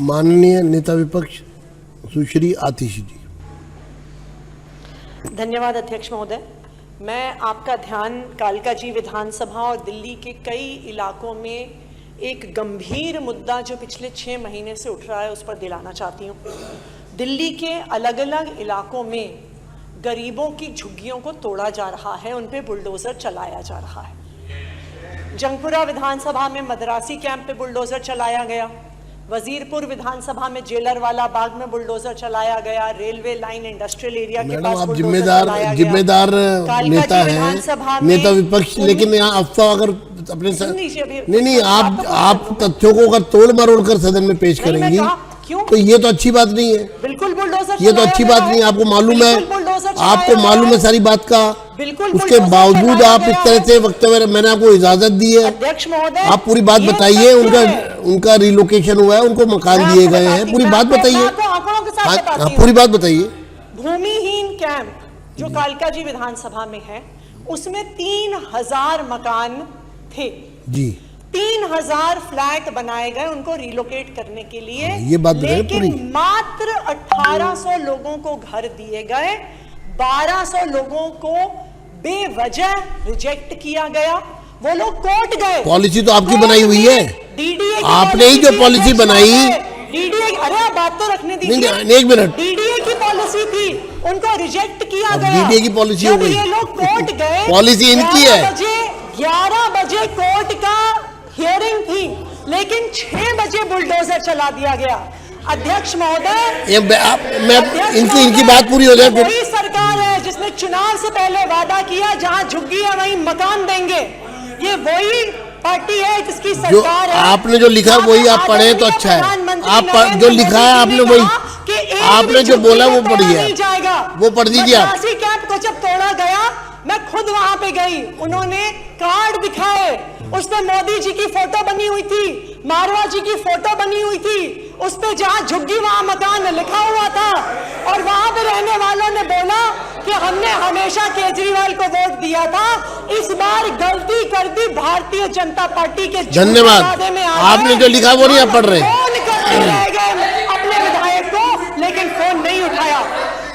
माननीय नेता विपक्ष सुश्री आतिशी जी। धन्यवाद अध्यक्ष महोदय। मैं आपका ध्यान कालकाजी विधानसभा और दिल्ली के कई इलाकों में एक गंभीर मुद्दा जो पिछले 6 महीने से उठ रहा है उस पर दिलाना चाहती हूँ। दिल्ली के अलग अलग इलाकों में गरीबों की झुग्गियों को तोड़ा जा रहा है, उन पे बुलडोज़र चलाया जा रहा है। जंगपुरा विधानसभा में मदरासी कैंप पे बुलडोज़र चलाया गया, वजीरपुर विधानसभा में जेलरवाला बाग में बुलडोजर चलाया गया, रेलवे लाइन इंडस्ट्रियल एरिया के पास आप जिम्मेदार नेता हैं, नेता विपक्ष, लेकिन यहाँ अफवाह अगर अपने नहीं आप तथ्यों को अगर तोड़ मरोड़ कर सदन में पेश करेंगी तो ये तो अच्छी बात नहीं है। बिल्कुल बुलडोजर ये तो अच्छी बात नहीं है, आपको मालूम है सारी बात का। उसके बावजूद आप इस तरह से वक्तव्य, मैंने आपको इजाजत दी है, अध्यक्ष महोदय आप पूरी बात बताइए। उनका रिलोकेशन हुआ है, उनको मकान दिए गए हैं, पूरी बात बताइए। हाँ, पूरी बात बताइए। भूमिहीन कैंप जो कालकाजी विधानसभा में है उसमें 3000 मकान थे जी, 3000 फ्लैट बनाए गए उनको रिलोकेट करने के लिए। ये बात लेकिन मात्र 1800 लोगों को घर दिए गए, 1200 लोगों को बेवजह रिजेक्ट किया गया। वो लोग कोर्ट गए। पॉलिसी तो आपकी बनाई हुई है, डीडीए आपने ही जो पॉलिसी बनाई। डीडीए, अरे आप बात तो रखने दीजिए। एक मिनट, डीडीए की पॉलिसी थी, उनको रिजेक्ट किया गया। डीडीए की पॉलिसी हो गई, ये लोग कोर्ट गए, पॉलिसी इनकी है। 11 बजे कोर्ट का हियरिंग थी, लेकिन 6 बजे बुलडोजर चला दिया गया। अध्यक्ष महोदय, इनकी बात पूरी हो जाए। वही सरकार है जिसने चुनाव से पहले वादा किया जहां झुग्गी है वहीं मकान देंगे। ये वही पार्टी है जिसकी सरकार है। आपने जो लिखा वही आप पढ़े तो अच्छा है। आप जो लिखा है आपने वही, आपने जो बोला वो पढ़िए, वो पढ़ दीजिए आप। मदरासी कैंप को जब तोड़ा गया, मैं खुद वहां पे गई, उन्होंने कार्ड दिखाए, उसमें मोदी जी की फोटो बनी हुई थी, मारवा जी की फोटो बनी हुई थी, उस पे जहां झुग्गी वहां मकान लिखा हुआ था। और वहां पे रहने वालों ने बोला कि हमने हमेशा केजरीवाल को वोट दिया था, इस बार गलती कर दी भारतीय जनता पार्टी के। धन्यवाद। आपने जो लिखा वो नहीं आप पढ़ रहे। फोन करते रह गए अपने विधायक को, लेकिन फोन नहीं उठाया।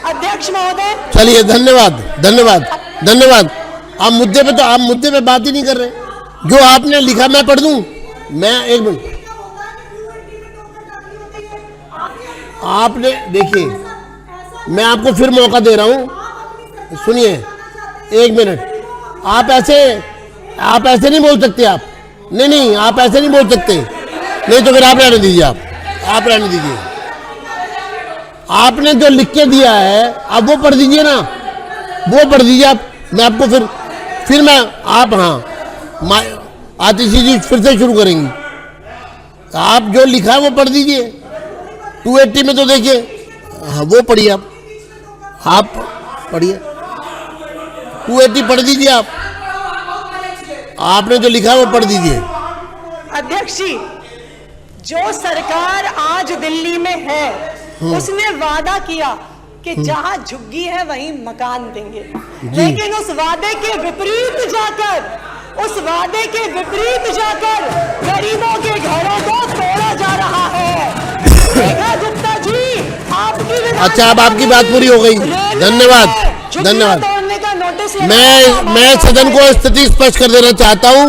अध्यक्ष महोदय, चलिए, धन्यवाद धन्यवाद धन्यवाद। आप मुद्दे पे बात ही नहीं कर रहे। जो आपने लिखा मैं पढ़ दूं। मैं एक मिनट, आपने देखिए, मैं आपको फिर मौका दे रहा हूं, सुनिए एक मिनट। आप ऐसे नहीं बोल सकते। आप नहीं, आप ऐसे नहीं बोल सकते। नहीं तो फिर आप रहने दीजिए, आप रहने दीजिए। आपने जो लिख के दिया है अब वो पढ़ दीजिए ना, वो पढ़ दीजिए आप। मैं आपको फिर मैं आप, हाँ आतिशी जी फिर से शुरू करेंगी। आप जो लिखा है वो पढ़ दीजिए। 280 में तो देखिए, हाँ वो पढ़िए आप पढ़िए 280 पढ़ दीजिए आप। आपने जो लिखा है वो पढ़ दीजिए। अध्यक्ष जी, जो सरकार आज दिल्ली में है उसने वादा किया कि जहां झुग्गी है वहीं मकान देंगे, लेकिन उस वादे के विपरीत जाकर गरीबों के घरों को तोड़ा जा रहा है। रेखा गुप्ता जी, आपकी अच्छा, अब आपकी बात पूरी हो गई। धन्यवाद धन्यवाद। मैं सदन को स्थिति स्पष्ट कर देना चाहता हूं।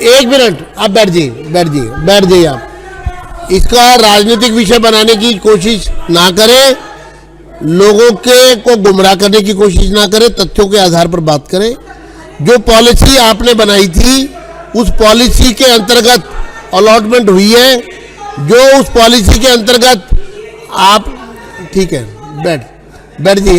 1 मिनट, आप बैठ जाइए आप। इसका राजनीतिक विषय बनाने की कोशिश ना करें, लोगों को गुमराह करने की कोशिश ना करें, तथ्यों के आधार पर बात करें। जो पॉलिसी आपने बनाई थी उस पॉलिसी के अंतर्गत अलॉटमेंट हुई है, जो उस पॉलिसी के अंतर्गत आप, ठीक है, बैठ जाइए।